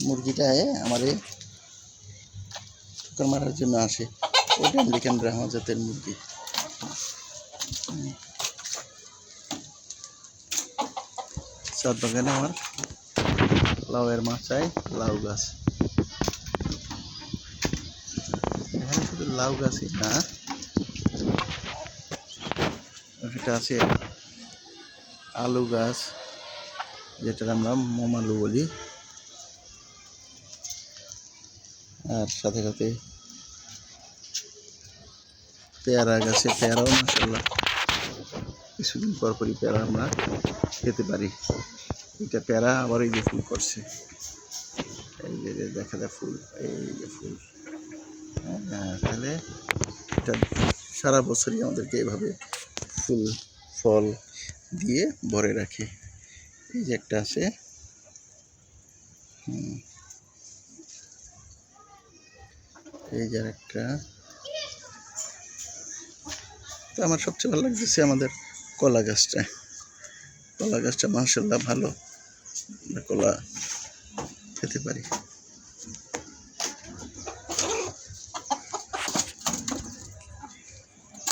মুরগিটা আমার এই ঠোকর মারার জন্য আসে। ওইটা আমেরিকান ব্রাহ্মা জাতের মুরগি। ছাদ বাগানে আমার লাউয়ের মাচায় লাউ গাছ। এখানে শুধু লাউ গাছই না, এটা আছে আলু গাছ, যেটা আমরা মোমালু বলি। আর সাথে সাথে পেয়ারা গাছে পেয়ারাও মাশাআল্লাহ কিছুদিন পরপরই পেয়ারা আমরা খেতে পারি। এটা পেয়ারা আবার এই যে ফুল করছে, এই যে দেখা যায় ফুল, এই যে ফুল। হ্যাঁ, তাহলে এটা সারা বছরই আমাদেরকে এভাবে ফুল ফল দিয়ে ভরে রাখে। এই যে একটা আছে, এই যে একটা। তো আমার সবচেয়ে ভালো লাগতেছে আমাদের কলা গাছটা। কলা গাছটা মাশাআল্লাহ ভালো, কলা খেতে পারি।